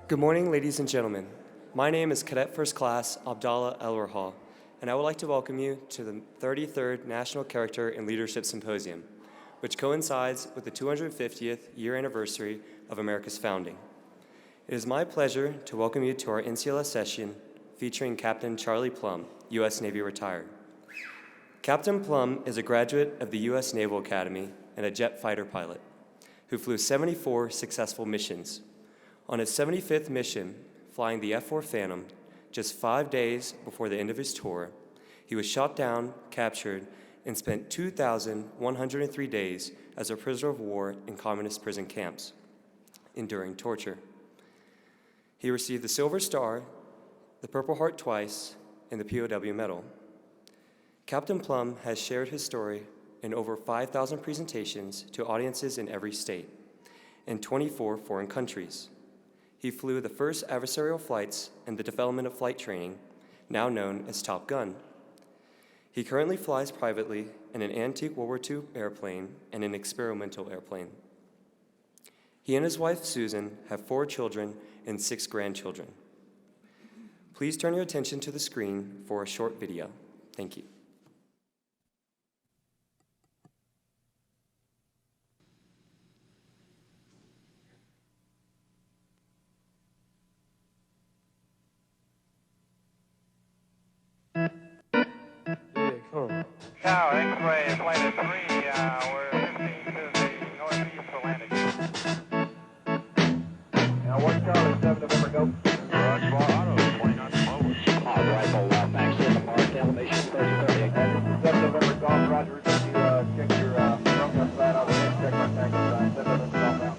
Good morning, ladies and gentlemen. My name is Cadet First Class Abdallah El-Rahal, and I would like to welcome you to the 33rd National Character and Leadership Symposium, which coincides with the 250th year anniversary of America's founding. It is my pleasure to welcome you to our NCLS session featuring Captain Charlie Plumb, U.S. Navy retired. Captain Plumb is a graduate of the U.S. Naval Academy and a jet fighter pilot who flew 74 successful missions. On his 75th mission, flying the F-4 Phantom, just 5 days before the end of his tour, he was shot down, captured, and spent 2,103 days as a prisoner of war in communist prison camps, enduring torture. He received the Silver Star, the Purple Heart twice, and the POW Medal. Captain Plumb has shared his story in over 5,000 presentations to audiences in every state and 24 foreign countries. He flew the first adversarial flights and the development of flight training, now known as Top Gun. He currently flies privately in an antique World War II airplane and an experimental airplane. He and his wife, Susan, have 4 children and 6 grandchildren. Please turn your attention to the screen for a short video. Thank you. Tower, X-ray, flight at 3, we're 15 to the northeast for landing. Now, 1 Charlie, 7 November, go. Rush, ball, auto, 20 knots forward. Rifle, max in the mark, elevation 30. 7 November, golf, roger, check your front gun side, I'll check my tank side, 7 November, golf out.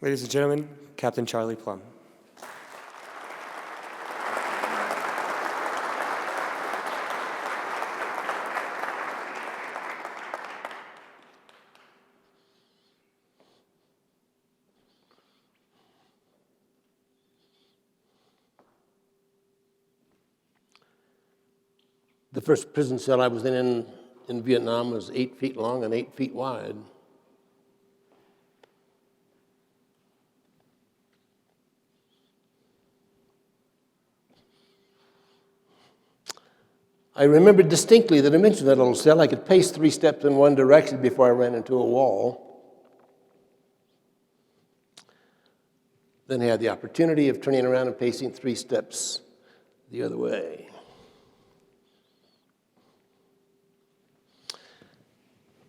Ladies and gentlemen, Captain Charlie Plumb. The first prison cell I was in Vietnam was 8 feet long and 8 feet wide. I remember distinctly the dimension of that little cell. I could pace 3 steps in one direction before I ran into a wall. Then I had the opportunity of turning around and pacing 3 steps the other way.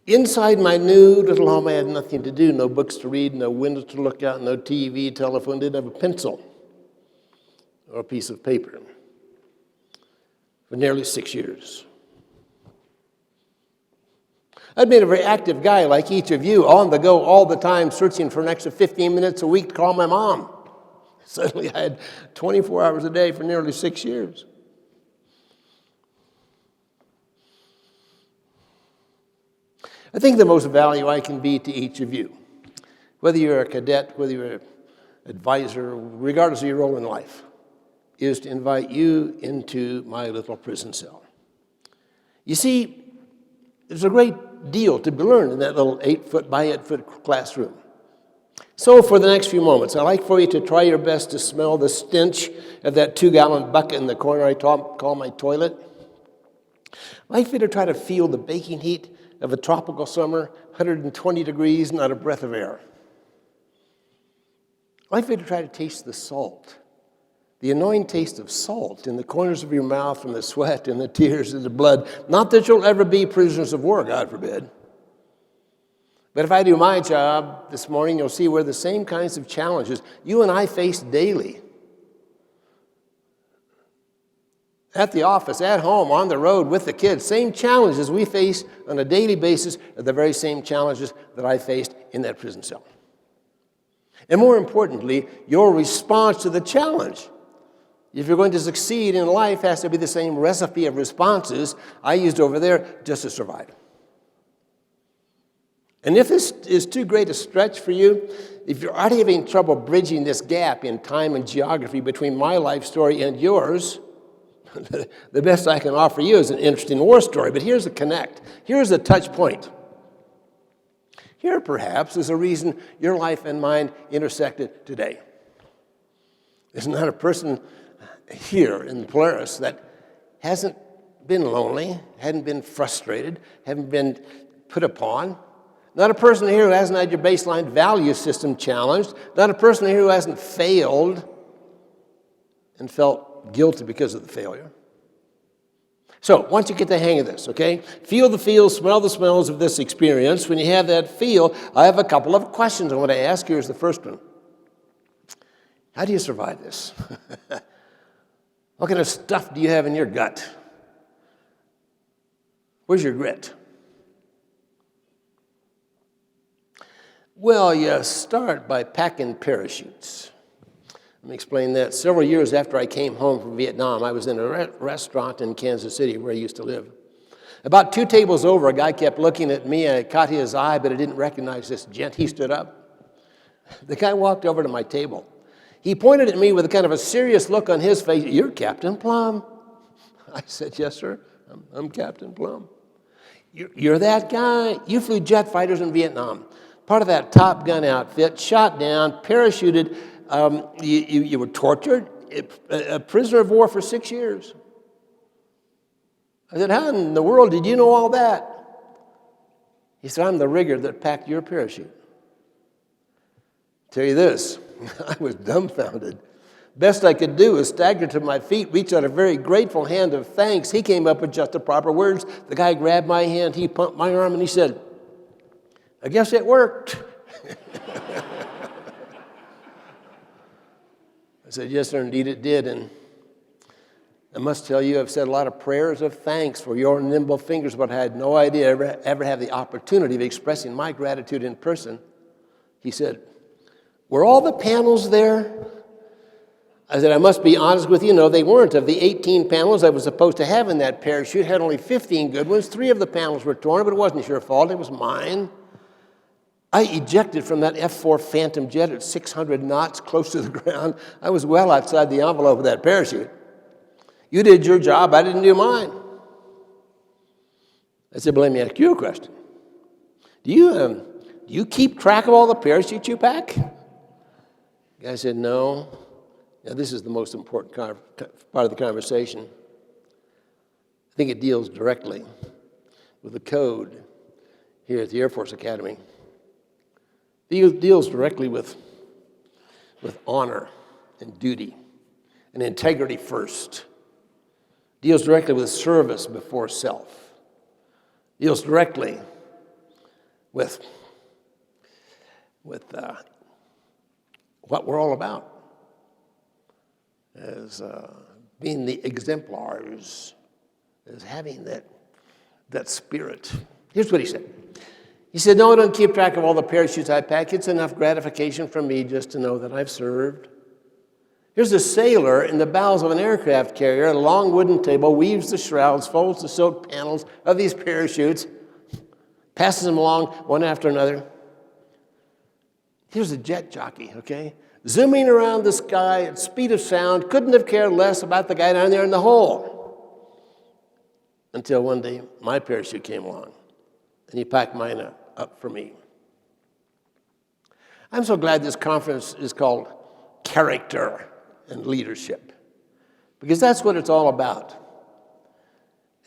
Inside my new little home, I had nothing to do, no books to read, no windows to look out, no TV, telephone, didn't have a pencil or a piece of paper. For nearly 6 years. I'd been a very active guy like each of you, on the go all the time, searching for an extra 15 minutes a week to call my mom. Suddenly I had 24 hours a day for nearly 6 years. I think the most value I can be to each of you, whether you're a cadet, whether you're an advisor, regardless of your role in life, is to invite you into my little prison cell. You see, there's a great deal to be learned in that little 8-foot by 8-foot classroom. So for the next few moments, I'd like for you to try your best to smell the stench of that 2-gallon bucket in the corner I call my toilet. Life fit to try to feel the baking heat of a tropical summer, 120 degrees, not a breath of air. Life fit to try to taste the salt, the annoying taste of salt in the corners of your mouth from the sweat and the tears and the blood. Not that you'll ever be prisoners of war, God forbid. But if I do my job this morning, you'll see we're the same kinds of challenges you and I face daily. At the office, at home, on the road, with the kids, same challenges we face on a daily basis are the very same challenges that I faced in that prison cell. And more importantly, your response to the challenge, if you're going to succeed in life, has to be the same recipe of responses I used over there just to survive. And if this is too great a stretch for you, if you're already having trouble bridging this gap in time and geography between my life story and yours, the best I can offer you is an interesting war story, but here's a connect. Here's a touch point. Here, perhaps, is a reason your life and mine intersected today. There's not a person here in Polaris that hasn't been lonely, hadn't been frustrated, haven't been put upon. Not a person here who hasn't had your baseline value system challenged. Not a person here who hasn't failed and felt guilty because of the failure. So, once you get the hang of this, okay? Feel the feels, smell the smells of this experience. When you have that feel, I have a couple of questions I want to ask. Here's the first one. How do you survive this? What kind of stuff do you have in your gut? Where's your grit? Well, you start by packing parachutes. Let me explain that. Several years after I came home from Vietnam, I was in a restaurant in Kansas City where I used to live. About 2 tables over, a guy kept looking at me. I caught his eye, but I didn't recognize this gent. He stood up. The guy walked over to my table. He pointed at me with a kind of a serious look on his face. "You're Captain Plumb." I said, "Yes, sir. I'm Captain Plumb." You're that guy. You flew jet fighters in Vietnam. Part of that Top Gun outfit, shot down, parachuted. You were tortured, a prisoner of war for 6 years. I said, "How in the world did you know all that?" He said, "I'm the rigger that packed your parachute." Tell you this, I was dumbfounded. Best I could do was stagger to my feet, reach out a very grateful hand of thanks. He came up with just the proper words. The guy grabbed my hand, he pumped my arm, and he said, "I guess it worked." I said, "Yes, sir, indeed it did." And I must tell you, I've said a lot of prayers of thanks for your nimble fingers, but I had no idea ever have the opportunity of expressing my gratitude in person. He said, "Were all the panels there?" I said, "I must be honest with you, no, they weren't. Of the 18 panels I was supposed to have in that parachute, had only 15 good ones. 3 of the panels were torn, but it wasn't your fault, it was mine. I ejected from that F-4 Phantom jet at 600 knots, close to the ground. I was well outside the envelope of that parachute. You did your job, I didn't do mine." I said, "But let me ask you a question. Do you keep track of all the parachutes you pack?" The guy said, "No." Now, this is the most important part of the conversation. I think it deals directly with the code here at the Air Force Academy. It deals directly with honor and duty and integrity first. Deals directly with service before self. Deals directly with what we're all about as being the exemplars, as having that spirit. Here's what he said. He said, "No, I don't keep track of all the parachutes I pack. It's enough gratification for me just to know that I've served." Here's a sailor in the bowels of an aircraft carrier at a long wooden table, weaves the shrouds, folds the silk panels of these parachutes, passes them along one after another. Here's a jet jockey, okay? Zooming around the sky at speed of sound, couldn't have cared less about the guy down there in the hole. Until one day, my parachute came along, and he packed mine up for me. I'm so glad this conference is called Character and Leadership, because that's what it's all about.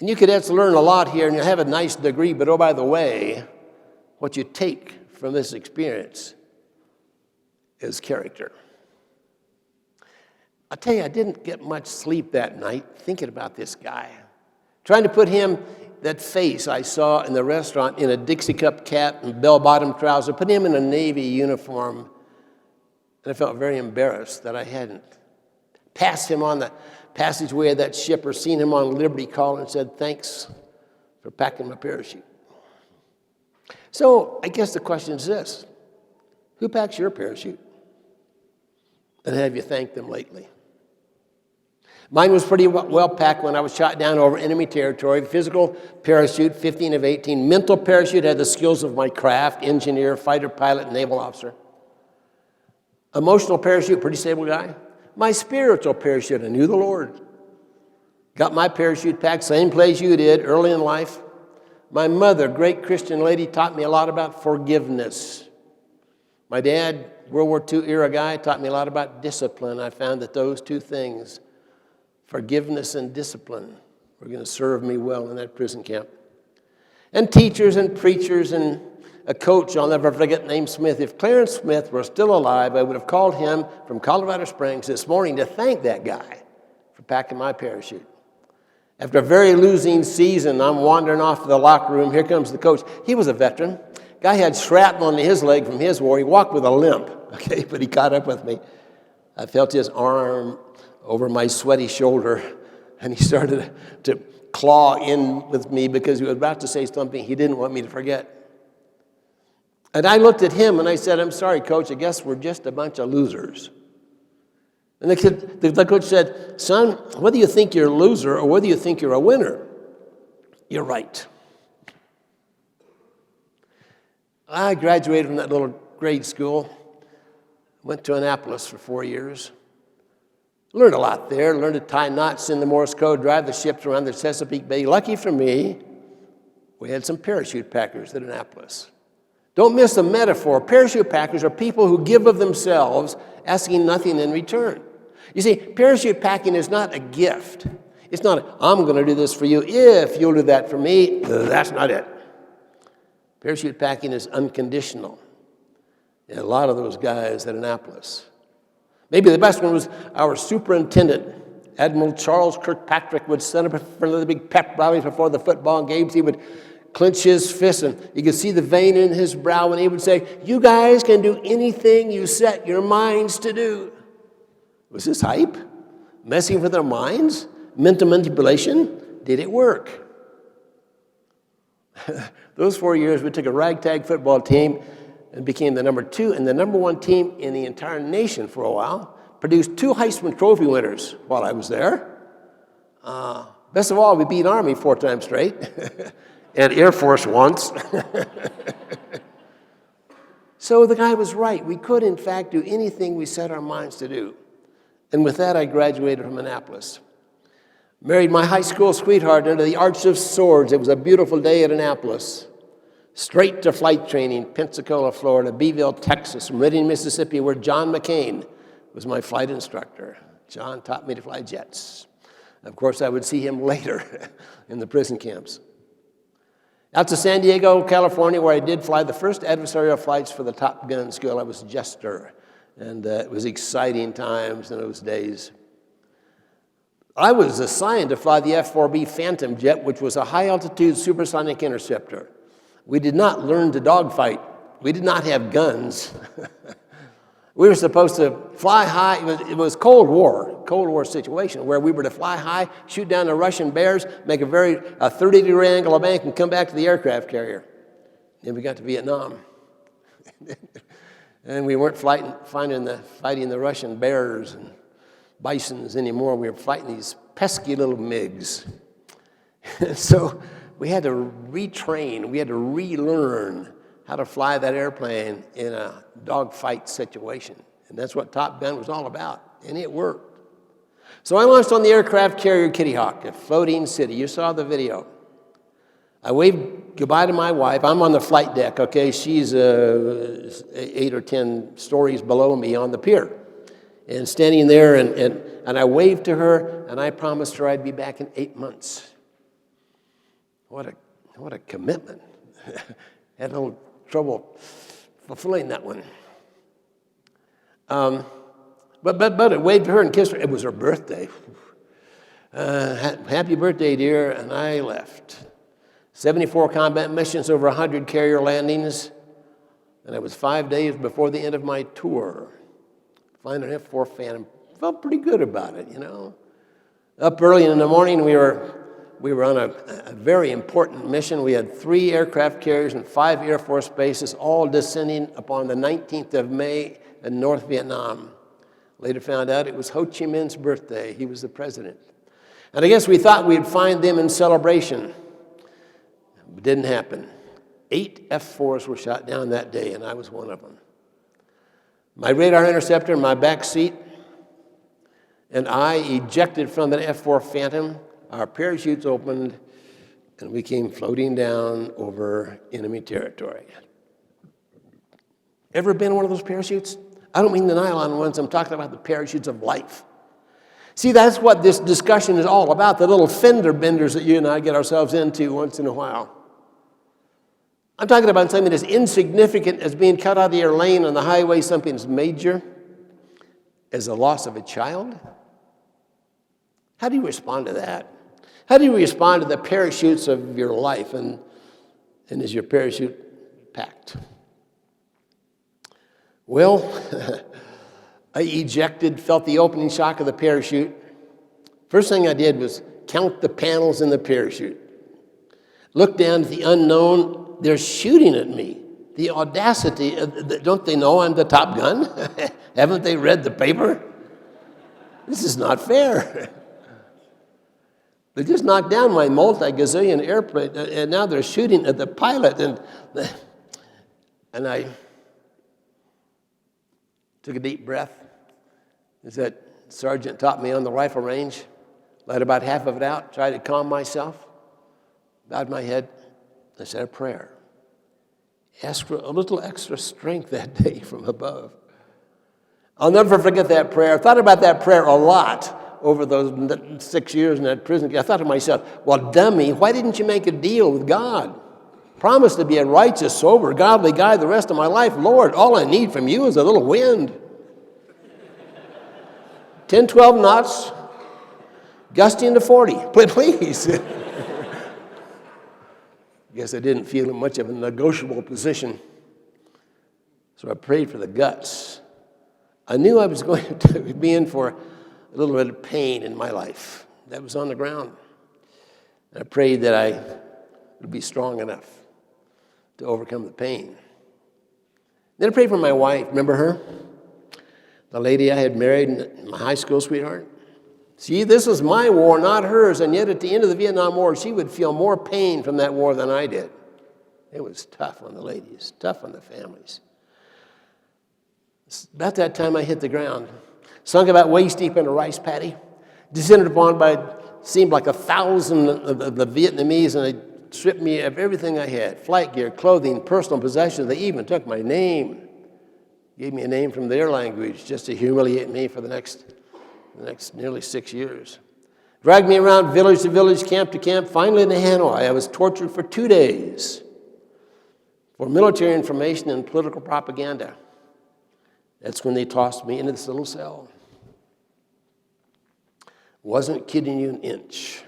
And you cadets learn a lot here, and you have a nice degree, but oh, by the way, what you take from this experience is character. I'll tell you, I didn't get much sleep that night thinking about this guy. Trying to put him, that face I saw in the restaurant in a Dixie cup cap and bell-bottom trousers, put him in a Navy uniform, and I felt very embarrassed that I hadn't passed him on the passageway of that ship or seen him on Liberty Call and said, thanks for packing my parachute. So I guess the question is this: who packs your parachute? And have you thanked them lately? Mine was pretty well packed when I was shot down over enemy territory. Physical parachute, 15 of 18. Mental parachute had the skills of my craft, engineer, fighter pilot, naval officer. Emotional parachute, pretty stable guy. My spiritual parachute, I knew the Lord. Got my parachute packed, same place you did, early in life. My mother, great Christian lady, taught me a lot about forgiveness. My dad, World War II era guy, taught me a lot about discipline. I found that those two things, forgiveness and discipline, were going to serve me well in that prison camp. And teachers and preachers and a coach I'll never forget named Smith. If Clarence Smith were still alive, I would have called him from Colorado Springs this morning to thank that guy for packing my parachute. After a very losing season, I'm wandering off to the locker room. Here comes the coach. He was a veteran. Guy had shrapnel on his leg from his war. He walked with a limp, okay, but he caught up with me. I felt his arm over my sweaty shoulder, and he started to claw in with me because he was about to say something he didn't want me to forget. And I looked at him and I said, I'm sorry, Coach, I guess we're just a bunch of losers. And the coach said, son, whether you think you're a loser or whether you think you're a winner, you're right. I graduated from that little grade school, went to Annapolis for 4 years. Learned a lot there, learned to tie knots in the Morse code, drive the ships around the Chesapeake Bay. Lucky for me, we had some parachute packers at Annapolis. Don't miss the metaphor. Parachute packers are people who give of themselves, asking nothing in return. You see, parachute packing is not a gift. It's not, I'm going to do this for you if you'll do that for me. That's not it. Parachute packing is unconditional. And a lot of those guys at Annapolis. Maybe the best one was our superintendent, Admiral Charles Kirkpatrick, would stand up in front of the big pep rallies before the football games. He would clench his fist, and you could see the vein in his brow, and he would say, you guys can do anything you set your minds to do. Was this hype? Messing with their minds? Mental manipulation? Did it work? Those 4 years, we took a ragtag football team and became the number 2 and the number 1 team in the entire nation for a while. Produced 2 Heisman Trophy winners while I was there. Best of all, we beat Army 4 times straight. And Air Force once. So the guy was right. We could, in fact, do anything we set our minds to do. And with that, I graduated from Annapolis. Married my high school sweetheart under the Arch of Swords. It was a beautiful day at Annapolis. Straight to flight training, Pensacola, Florida, Beeville, Texas, Meridian, Mississippi, where John McCain was my flight instructor. John taught me to fly jets. Of course, I would see him later in the prison camps. Out to San Diego, California, where I did fly the first adversarial flights for the Top Gun school. I was a jester, and it was exciting times in those days. I was assigned to fly the F-4B Phantom jet, which was a high-altitude supersonic interceptor. We did not learn to dogfight. We did not have guns. We were supposed to fly high. It was Cold War situation, where we were to fly high, shoot down the Russian bears, make a 30-degree angle of bank, and come back to the aircraft carrier. Then we got to Vietnam. And we weren't fighting the Russian bears and bisons anymore. We were fighting these pesky little MiGs. So we had to retrain, we had to relearn how to fly that airplane in a dogfight situation. And that's what Top Gun was all about, and it worked. So I launched on the aircraft carrier Kitty Hawk, a floating city. You saw the video. I waved goodbye to my wife. I'm on the flight deck, okay? She's 8 or 10 stories below me on the pier. And standing there, and I waved to her, and I promised her I'd be back in 8 months. what a commitment. Had a little trouble fulfilling that one. But I waved to her and kissed her. It was her birthday. Happy birthday, dear, and I left. 74 combat missions, over 100 carrier landings, and it was 5 days before the end of my tour. Flying an F-4 Phantom. Felt pretty good about it, you know. Up early in the morning, we were on a very important mission. We had 3 aircraft carriers and 5 Air Force bases, all descending upon the 19th of May in North Vietnam. Later found out it was Ho Chi Minh's birthday. He was the president. And I guess we thought we'd find them in celebration. It didn't happen. 8 F-4s were shot down that day, and I was one of them. My radar interceptor in my back seat, and I ejected from the F-4 Phantom. Our parachutes opened, and we came floating down over enemy territory. Ever been in one of those parachutes? I don't mean the nylon ones. I'm talking about the parachutes of life. See, that's what this discussion is all about, the little fender benders that you and I get ourselves into once in a while. I'm talking about something as insignificant as being cut out of your lane on the highway, something as major as the loss of a child. How do you respond to that? How do you respond to the parachutes of your life, and is your parachute packed? Well, I ejected, felt the opening shock of the parachute. First thing I did was count the panels in the parachute. Looked down at the unknown. They're shooting at me. The audacity, don't they know I'm the Top Gun? Haven't they read the paper? This is not fair. They just knocked down my multi-gazillion airplane, and now they're shooting at the pilot. And I took a deep breath, as that sergeant taught me on the rifle range. Let about half of it out, tried to calm myself, bowed my head, I said a prayer. Asked for a little extra strength that day from above. I'll never forget that prayer. I thought about that prayer a lot over those 6 years in that prison. I thought to myself, well, dummy, why didn't you make a deal with God? Promise to be a righteous, sober, godly guy the rest of my life. Lord, all I need from you is a little wind. 10, 12 knots, gusting to 40. Please. Guess I didn't feel in much of a negotiable position. So I prayed for the guts. I knew I was going to be in for a little bit of pain in my life. That was on the ground. And I prayed that I would be strong enough to overcome the pain. Then I prayed for my wife. Remember her? The lady I had married, my high school sweetheart. See, this was my war, not hers, and yet at the end of the Vietnam War, she would feel more pain from that war than I did. It was tough on the ladies, tough on the families. About that time, I hit the ground, sunk about waist deep in a rice paddy, descended upon by, seemed like 1,000 of the Vietnamese, and they stripped me of everything I had, flight gear, clothing, personal possessions. They even took my name, gave me a name from their language just to humiliate me for the next nearly 6 years. Dragged me around village to village, camp to camp. Finally in Hanoi, I was tortured for 2 days for military information and political propaganda. That's when they tossed me into this little cell. Wasn't kidding you an inch.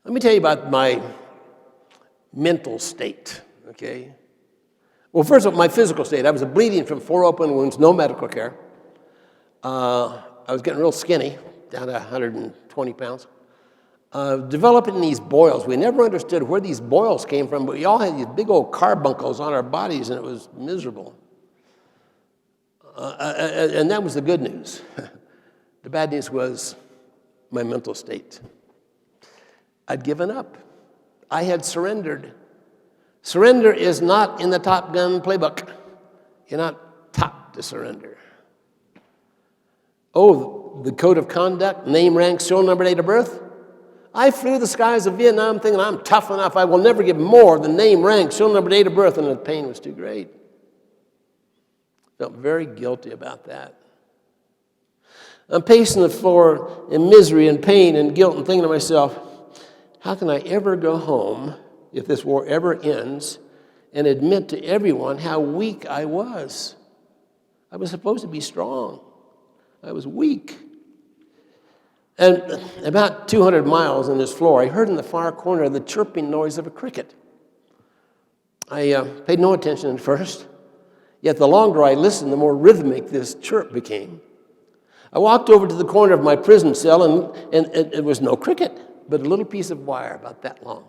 Let me tell you about my mental state, okay? Well, first of all, my physical state. I was bleeding from 4 open wounds, no medical care. I was getting real skinny, down to 120 pounds. Developing these boils. We never understood where these boils came from, but we all had these big old carbuncles on our bodies, and it was miserable. And that was the good news. The bad news was my mental state. I'd given up. I had surrendered. Surrender is not in the Top Gun playbook. You're not taught to surrender. Oh, the code of conduct, name, rank, serial number, date of birth. I flew the skies of Vietnam thinking I'm tough enough. I will never give more than name, rank, serial number, date of birth, and the pain was too great. Felt very guilty about that. I'm pacing the floor in misery and pain and guilt and thinking to myself, how can I ever go home if this war ever ends and admit to everyone how weak I was? I was supposed to be strong. I was weak. And about 200 miles on this floor, I heard in the far corner the chirping noise of a cricket. I paid no attention at first, yet the longer I listened, the more rhythmic this chirp became. I walked over to the corner of my prison cell, and it was no cricket, but a little piece of wire about that long,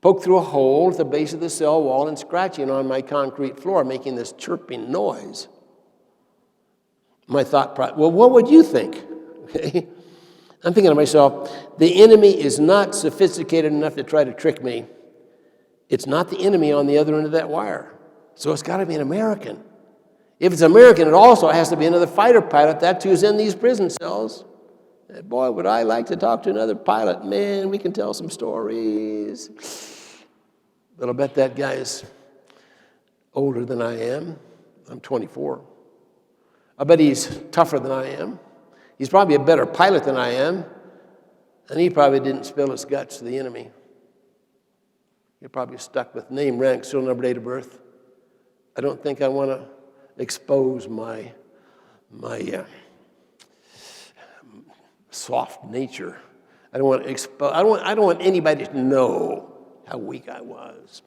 poked through a hole at the base of the cell wall and scratching on my concrete floor, making this chirping noise. My thought, well, what would you think? Okay. I'm thinking to myself, the enemy is not sophisticated enough to try to trick me. It's not the enemy on the other end of that wire. So it's got to be an American. If it's American, it also has to be another fighter pilot. That's who's in these prison cells. And boy, would I like to talk to another pilot. Man, we can tell some stories. But I'll bet that guy is older than I am. I'm 24. I bet he's tougher than I am. He's probably a better pilot than I am, and he probably didn't spill his guts to the enemy. You're probably stuck with name, rank, serial number, date of birth. I don't think I want to expose my soft nature. I don't want to expose. I don't want anybody to know how weak I was.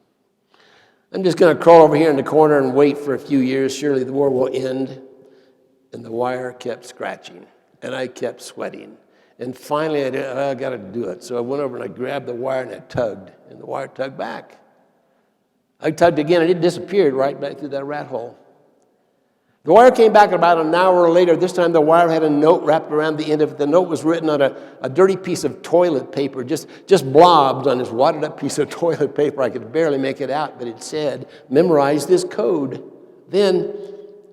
I'm just going to crawl over here in the corner and wait for a few years. Surely the war will end. And the wire kept scratching. And I kept sweating. And finally, I got to do it. So I went over and I grabbed the wire and I tugged. And the wire tugged back. I tugged again and it disappeared right back through that rat hole. The wire came back about an hour later. This time the wire had a note wrapped around the end of it. The note was written on a dirty piece of toilet paper, just blobs on this wadded up piece of toilet paper. I could barely make it out, but it said, memorize this code. Then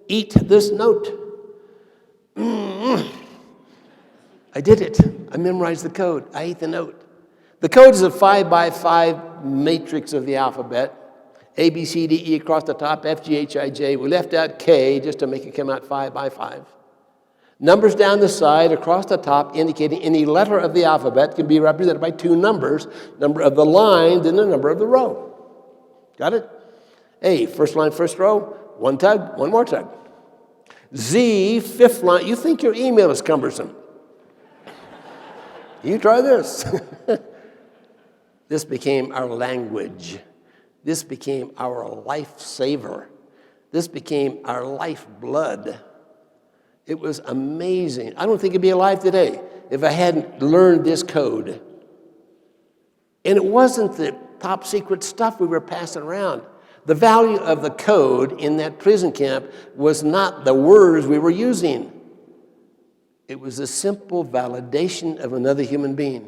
eat this note. I did it. I memorized the code. I ate the note. The code is a 5x5 matrix of the alphabet. A, B, C, D, E across the top, F, G, H, I, J. We left out K just to make it come out 5x5. Numbers down the side across the top indicating any letter of the alphabet can be represented by two numbers, number of the line, then the number of the row. Got it? A, first line, first row, one tug, one more tug. Z, fifth line. You think your email is cumbersome. You try this. This became our language. This became our lifesaver. This became our lifeblood. It was amazing. I don't think I'd be alive today if I hadn't learned this code. And it wasn't the top secret stuff we were passing around. The value of the code in that prison camp was not the words we were using. It was a simple validation of another human being.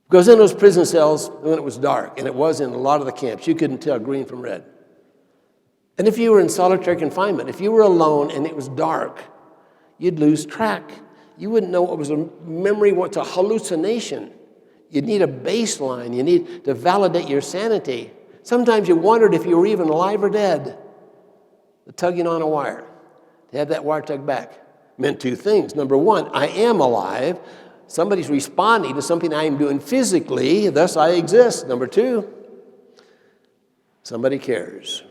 Because in those prison cells, when it was dark, and it was in a lot of the camps, you couldn't tell green from red. And if you were in solitary confinement, if you were alone and it was dark, you'd lose track. You wouldn't know what was a memory, what's a hallucination. You'd need a baseline. You need to validate your sanity. Sometimes you wondered if you were even alive or dead. The tugging on a wire, to have that wire tugged back, meant two things. Number one, I am alive. Somebody's responding to something I am doing physically, thus I exist. Number two, somebody cares.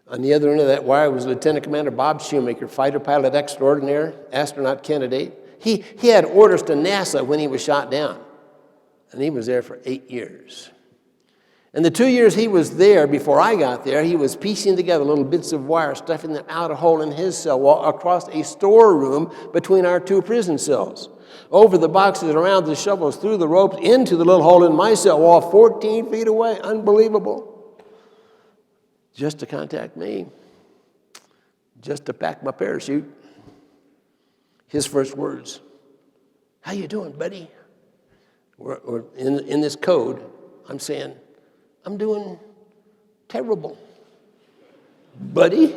On the other end of that wire was Lieutenant Commander Bob Shoemaker, fighter pilot extraordinaire, astronaut candidate. He had orders to NASA when he was shot down, and he was there for 8 years. And the 2 years he was there, before I got there, he was piecing together little bits of wire, stuffing them out a hole in his cell wall across a storeroom between our two prison cells. Over the boxes, around the shovels, through the ropes, into the little hole in my cell wall, 14 feet away. Unbelievable. Just to contact me. Just to pack my parachute. His first words, how you doing, buddy? Or in this code, I'm saying, I'm doing terrible. Buddy?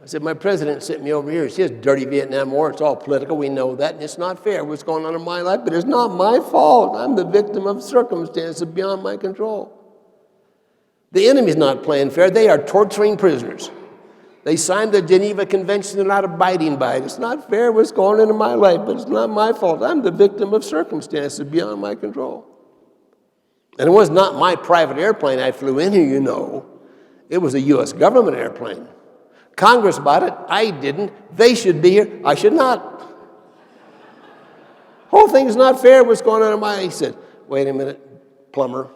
I said, my president sent me over here. He says, dirty Vietnam War, it's all political, we know that, and it's not fair what's going on in my life, but it's not my fault. I'm the victim of circumstances beyond my control. The enemy's not playing fair. They are torturing prisoners. They signed the Geneva Convention. They're not abiding by it. It's not fair what's going on in my life, but it's not my fault. I'm the victim of circumstances beyond my control. And it was not my private airplane I flew in here, you know. It was a U.S. government airplane. Congress bought it. I didn't. They should be here. I should not. Whole thing is not fair. What's going on in my... He said, wait a minute, Plumber.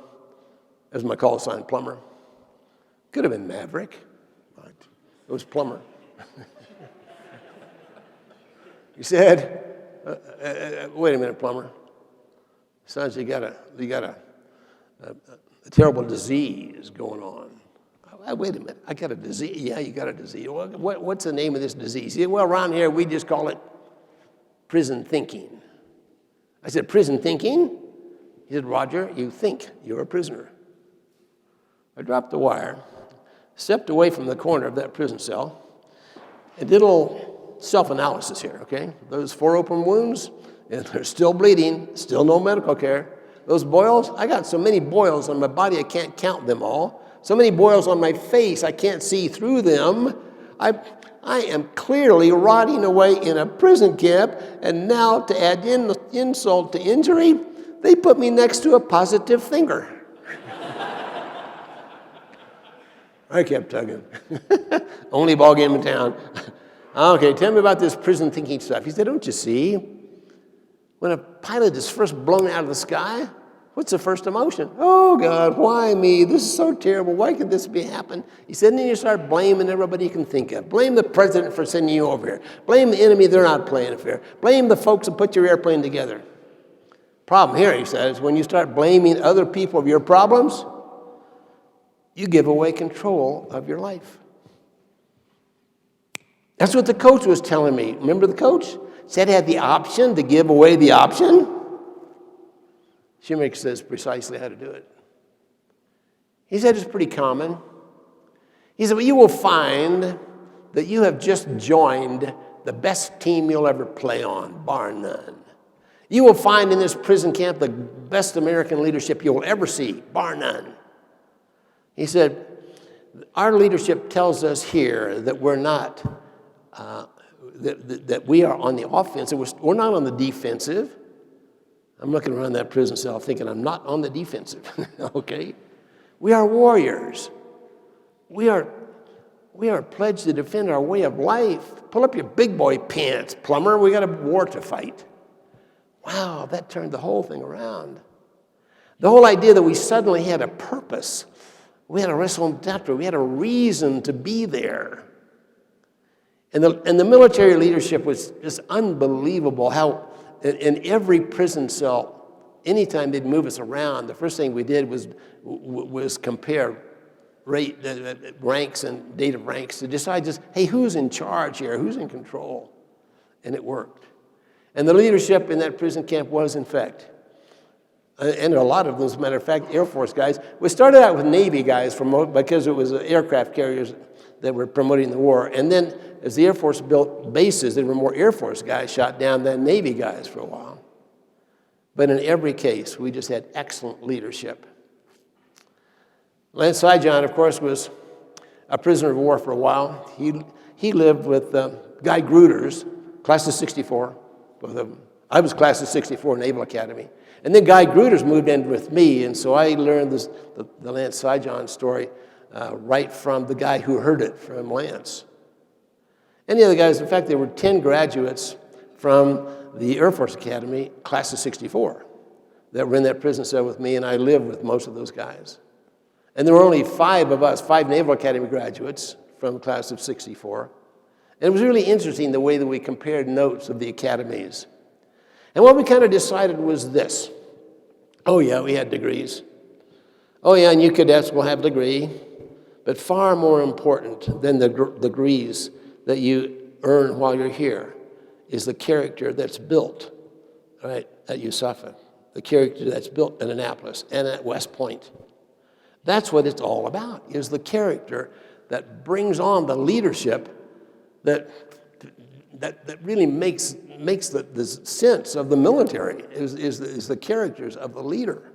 That's my call sign, Plumber. Could have been Maverick. It was Plumber. He said, wait a minute, Plumber. Sounds you got a terrible disease going on. Wait a minute, I got a disease. Yeah, you got a disease. What's the name of this disease? He said, well, around here we just call it prison thinking. I said, prison thinking? He said, Roger, you think you're a prisoner. I dropped the wire, stepped away from the corner of that prison cell, and did a little self-analysis here, okay? Those 4 open wounds, and they're still bleeding, still no medical care. Those boils, I got so many boils on my body I can't count them all. So many boils on my face I can't see through them. I am clearly rotting away in a prison camp, and now to add insult to injury, they put me next to a positive thinker. I kept tugging. Only ball game in town. Okay, tell me about this prison thinking stuff. He said, don't you see? When a pilot is first blown out of the sky, what's the first emotion? Oh, God, why me? This is so terrible. Why could this be happen? He said, and then you start blaming everybody you can think of. Blame the president for sending you over here. Blame the enemy, they're not playing fair. Blame the folks that put your airplane together. Problem here, he says, when you start blaming other people of your problems, you give away control of your life. That's what the coach was telling me. Remember the coach? Said he had the option to give away the option. Shoemaker says precisely how to do it. He said it's pretty common. He said, well, you will find that you have just joined the best team you'll ever play on, bar none. You will find in this prison camp the best American leadership you will ever see, bar none. He said, our leadership tells us here that we're not, that we are on the offensive. We're not on the defensive. I'm looking around that prison cell thinking I'm not on the defensive, okay? We are warriors. We are pledged to defend our way of life. Pull up your big boy pants, Plumber. We got a war to fight. Wow, that turned the whole thing around. The whole idea that we suddenly had a purpose. We had a raison d'etre. We had a reason to be there. And the military leadership was just unbelievable how in every prison cell, anytime they'd move us around, the first thing we did was compare ranks and date of ranks to decide just, hey, who's in charge here? Who's in control? And it worked. And the leadership in that prison camp was, in fact, and a lot of them, as a matter of fact, Air Force guys. We started out with Navy guys because it was aircraft carriers that were promoting the war. And then as the Air Force built bases, there were more Air Force guys shot down than Navy guys for a while. But in every case, we just had excellent leadership. Lance 𝐂𝐨𝐿, of course, was a prisoner of war for a while. He lived with Guy Gruters, class of 64, both of them. I was class of 64, Naval Academy. And then Guy Gruters moved in with me, and so I learned the Lance 𝐂𝐨𝐿 story right from the guy who heard it from Lance. And the other guys, in fact, there were 10 graduates from the Air Force Academy, class of 64, that were in that prison cell with me, and I lived with most of those guys. And there were only 5 of us, 5 Naval Academy graduates from the class of 64. And it was really interesting the way that we compared notes of the academies. And what we kind of decided was this. Oh, yeah, we had degrees. Oh, yeah, and you cadets will have a degree. But far more important than the degrees that you earn while you're here is the character that's built, right, at USAFA, the character that's built at Annapolis and at West Point. That's what it's all about, is the character that brings on the leadership that really makes the sense of the military, is the characters of the leader.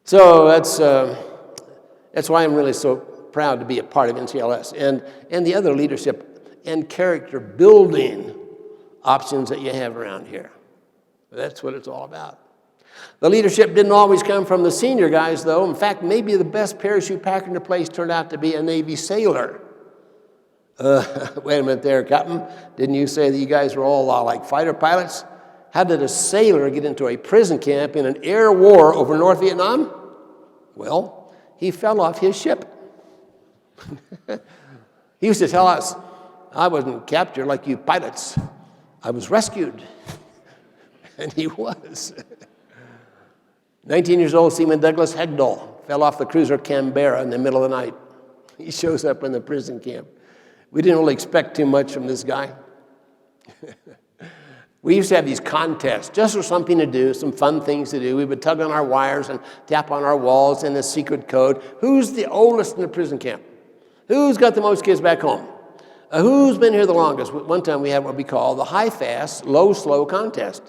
So that's why I'm really so proud to be a part of NCLS and the other leadership and character building options that you have around here. That's what it's all about. The leadership didn't always come from the senior guys, though. In fact, maybe the best parachute packer in the place turned out to be a Navy sailor. Wait a minute there, Captain. Didn't you say that you guys were all like fighter pilots? How did a sailor get into a prison camp in an air war over North Vietnam? Well, he fell off his ship. He used to tell us, I wasn't captured like you pilots. I was rescued. And he was. 19 years old, Seaman Douglas Hegdal fell off the cruiser Canberra in the middle of the night. He shows up in the prison camp. We didn't really expect too much from this guy. We used to have these contests just for something to do, some fun things to do. We would tug on our wires and tap on our walls in the secret code. Who's the oldest in the prison camp? Who's got the most kids back home? Who's been here the longest? One time we had what we call the high-fast, low-slow contest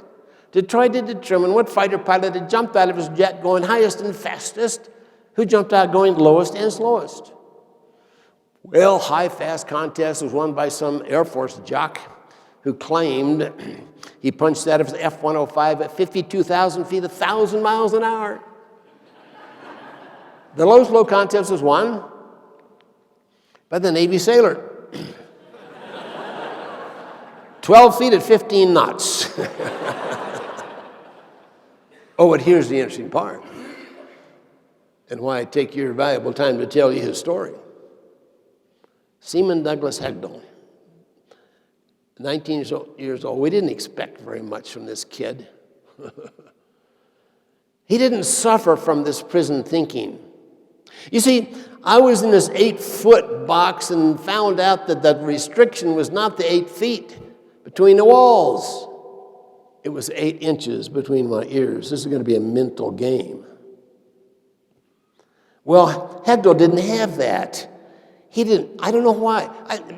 to try to determine what fighter pilot had jumped out of his jet going highest and fastest, who jumped out going lowest and slowest. Well, high-fast contest was won by some Air Force jock who claimed he punched out of his F-105 at 52,000 feet, 1,000 miles an hour. The low-slow contest was won by the Navy sailor. 12 feet at 15 knots. Oh, but here's the interesting part, and why I take your valuable time to tell you his story. Seaman Douglas Hegdal, 19 years old. We didn't expect very much from this kid. He didn't suffer from this prison thinking. You see, I was in this 8-foot box and found out that the restriction was not the 8 feet between the walls. It was 8 inches between my ears. This is going to be a mental game. Well, Hegdal didn't have that. He didn't, I don't know why.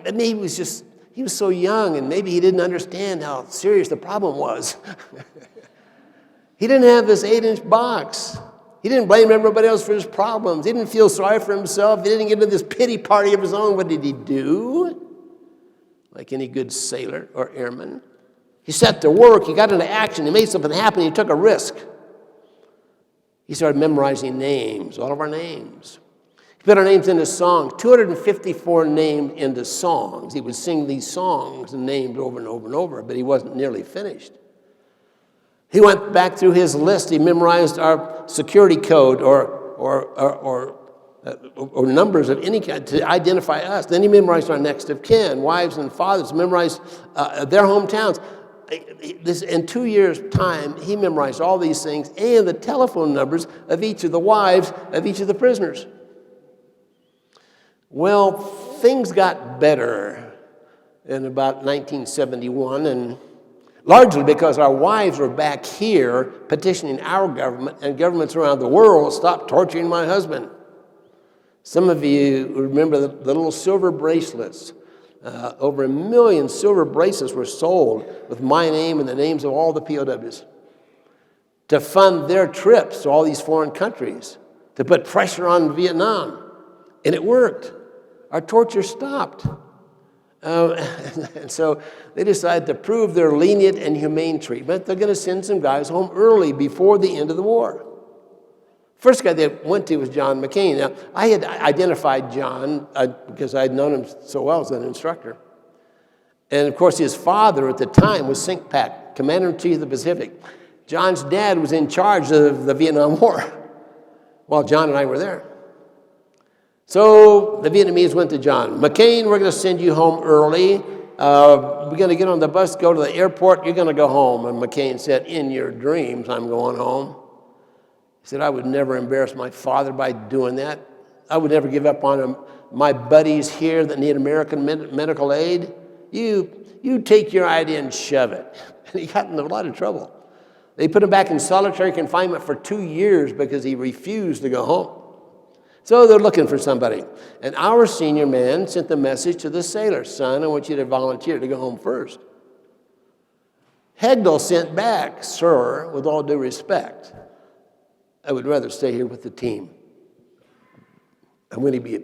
Maybe it was just, he was so young and maybe he didn't understand how serious the problem was. He didn't have this 8-inch box. He didn't blame everybody else for his problems. He didn't feel sorry for himself. He didn't get into this pity party of his own. What did he do? Like any good sailor or airman, he set to work. He got into action. He made something happen. He took a risk. He started memorizing names, all of our names. He put our names into songs, 254 names into songs. He would sing these songs and names over and over and over, but he wasn't nearly finished. He went back through his list. He memorized our security code or numbers of any kind to identify us. Then he memorized our next of kin, wives and fathers, memorized their hometowns. In 2 years' time, he memorized all these things and the telephone numbers of each of the wives of each of the prisoners. Well, things got better in about 1971, and largely because our wives were back here petitioning our government, and governments around the world stopped torturing my husband. Some of you remember the little silver bracelets. Over 1 million silver bracelets were sold with my name and the names of all the POWs to fund their trips to all these foreign countries, to put pressure on Vietnam. And it worked. Our torture stopped. And so they decided to prove their lenient and humane treatment. They're going to send some guys home early before the end of the war. First guy they went to was John McCain. Now, I had identified John because I had known him so well as an instructor. And, of course, his father at the time was 𝐶PAC, Commander-in-Chief of the Pacific. John's dad was in charge of the Vietnam War while John and I were there. So the Vietnamese went to John. McCain, we're going to send you home early. We're going to get on the bus, go to the airport. You're going to go home. And McCain said, in your dreams, I'm going home. He said, I would never embarrass my father by doing that. I would never give up on him. My buddies here that need American medical aid, you take your idea and shove it. And he got into a lot of trouble. They put him back in solitary confinement for 2 years because he refused to go home. So they're looking for somebody. And our senior man sent the message to the sailor, son, I want you to volunteer to go home first. Hegdal sent back, sir, with all due respect, I would rather stay here with the team. I'm going to be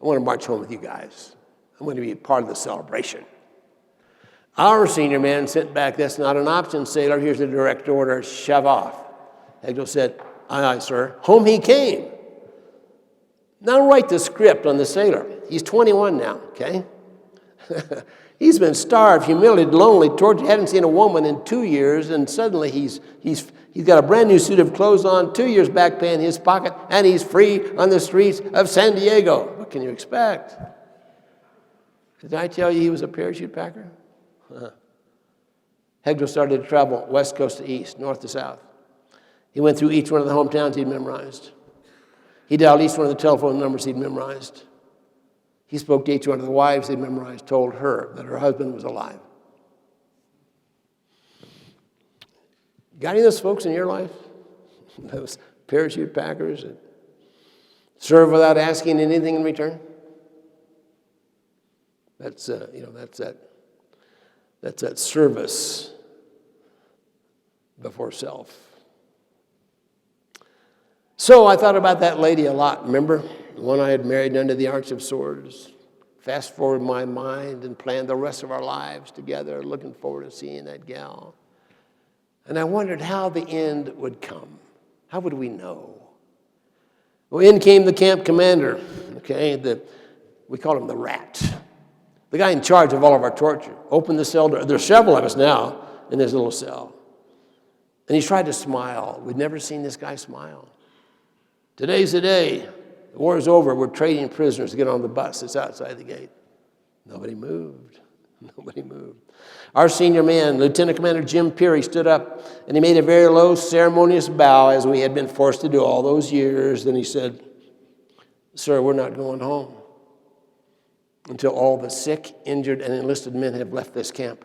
I want to march home with you guys. I'm going to be part of the celebration. Our senior man sent back, that's not an option, sailor. Here's the direct order, shove off. Hegdal said, aye, aye, sir. Home he came. Now write the script on the sailor. He's 21 now, okay? He's been starved, humiliated, lonely, tortured, hadn't seen a woman in 2 years, and suddenly he's got a brand new suit of clothes on, 2 years back pay in his pocket, and he's free on the streets of San Diego. What can you expect? Did I tell you he was a parachute packer? Hegdal started to travel west coast to east, north to south. He went through each one of the hometowns he'd memorized. He dialed each one of the telephone numbers he'd memorized. He spoke to each one of the wives he'd memorized, told her that her husband was alive. Got any of those folks in your life? Those parachute packers that serve without asking anything in return? That's that service before self. So I thought about that lady a lot, remember? The one I had married under the Arch of Swords. Fast forward my mind and planned the rest of our lives together, looking forward to seeing that gal. And I wondered how the end would come. How would we know? Well, in came the camp commander, okay? We call him the Rat. The guy in charge of all of our torture. Opened the cell door. There's several of us now in this little cell. And he tried to smile. We'd never seen this guy smile. Today's the day. The war is over. We're trading prisoners to get on the bus. It's outside the gate. Nobody moved. Nobody moved. Our senior man, Lieutenant Commander Jim Peary, stood up and he made a very low, ceremonious bow as we had been forced to do all those years. Then he said, "Sir, we're not going home until all the sick, injured, and enlisted men have left this camp."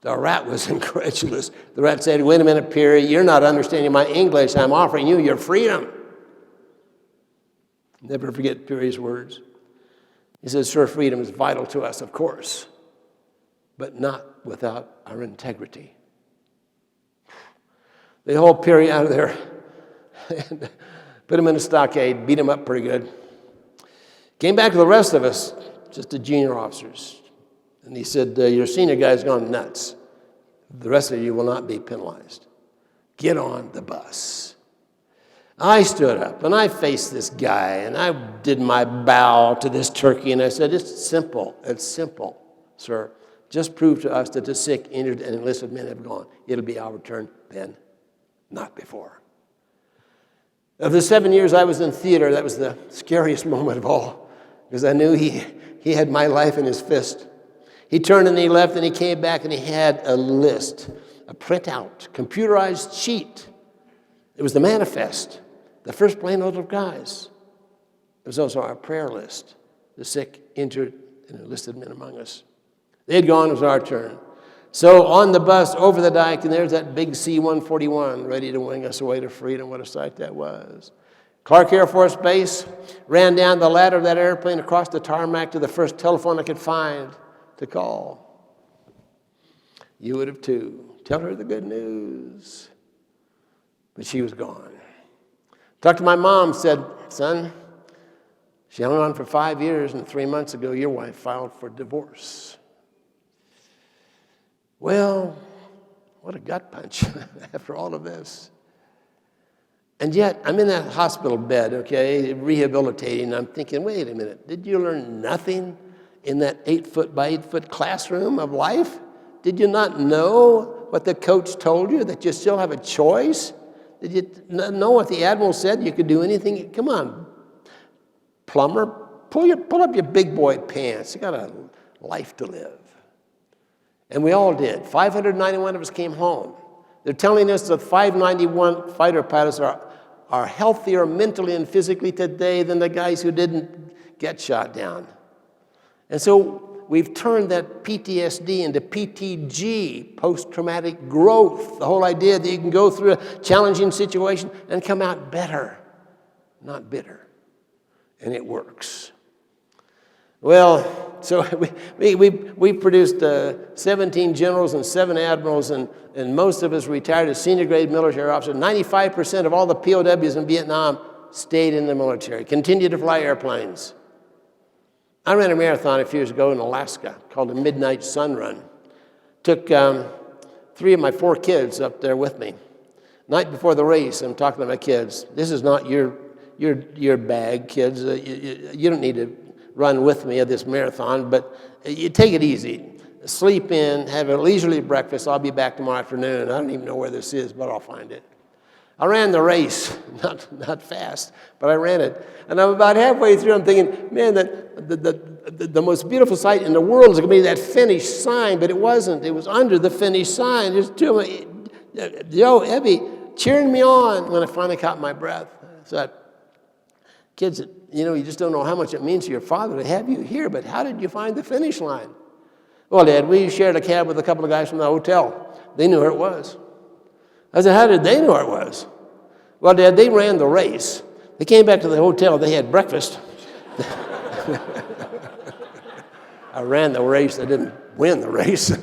The Rat was incredulous. The Rat said, "Wait a minute, Peary, you're not understanding my English. I'm offering you your freedom." Never forget Peary's words. He says, "Sir, freedom is vital to us, of course, but not without our integrity." They hauled Peary out of there and put him in a stockade, beat him up pretty good. Came back to the rest of us, just the junior officers. And he said, "Your senior guy's gone nuts. The rest of you will not be penalized. Get on the bus." I stood up and I faced this guy and I did my bow to this turkey and I said, it's simple, sir. Just prove to us that the sick, injured, and enlisted men have gone. It'll be our turn then, not before. Of the 7 years I was in theater, that was the scariest moment of all, because I knew he had my life in his fist. He turned and he left and he came back and he had a list, a printout, computerized sheet. It was the manifest, the first plain note of guys. It was also our prayer list, the sick, injured, and enlisted men among us. They had gone, it was our turn. So on the bus, over the dike, and there's that big C-141 ready to wing us away to freedom. What a sight that was. Clark Air Force Base, ran down the ladder of that airplane across the tarmac to the first telephone I could find to call. You would have too. Tell her the good news. But she was gone. Talked to my mom, said, "Son, she hung on for 5 years, and 3 months ago your wife filed for divorce." Well, what a gut punch after all of this. And yet, I'm in that hospital bed, okay, rehabilitating. I'm thinking, wait a minute, did you learn nothing in that 8-foot by 8-foot classroom of life? Did you not know what the coach told you, that you still have a choice? Did you know what the admiral said? You could do anything. Come on, plumber, pull up your big boy pants. You got a life to live. And we all did. 591 of us came home. They're telling us that 591 fighter pilots are healthier mentally and physically today than the guys who didn't get shot down. And so we've turned that PTSD into PTG, post-traumatic growth. The whole idea that you can go through a challenging situation and come out better, not bitter. And it works. Well, so we produced 17 generals and 7 admirals, and most of us retired as senior grade military officers. 95% of all the POWs in Vietnam stayed in the military, continued to fly airplanes. I ran a marathon a few years ago in Alaska called the Midnight Sun Run. Took 3 of my 4 kids up there with me. Night before the race, I'm talking to my kids. This is not your bag, kids. You don't need to run with me at this marathon, but you take it easy. Sleep in, have a leisurely breakfast. I'll be back tomorrow afternoon. I don't even know where this is, but I'll find it. I ran the race, not fast, but I ran it. And I'm about halfway through, I'm thinking, man, the most beautiful sight in the world is going to be that finish sign, but it wasn't. It was under the finish sign. There's 2 of them, Joe, Evie, cheering me on when I finally caught my breath. So, kids, you just don't know how much it means to your father to have you here, but how did you find the finish line? Well, Dad, we shared a cab with a couple of guys from the hotel. They knew where it was. I said, how did they know where it was? Well, Dad, they ran the race. They came back to the hotel. They had breakfast. I ran the race. I didn't win the race.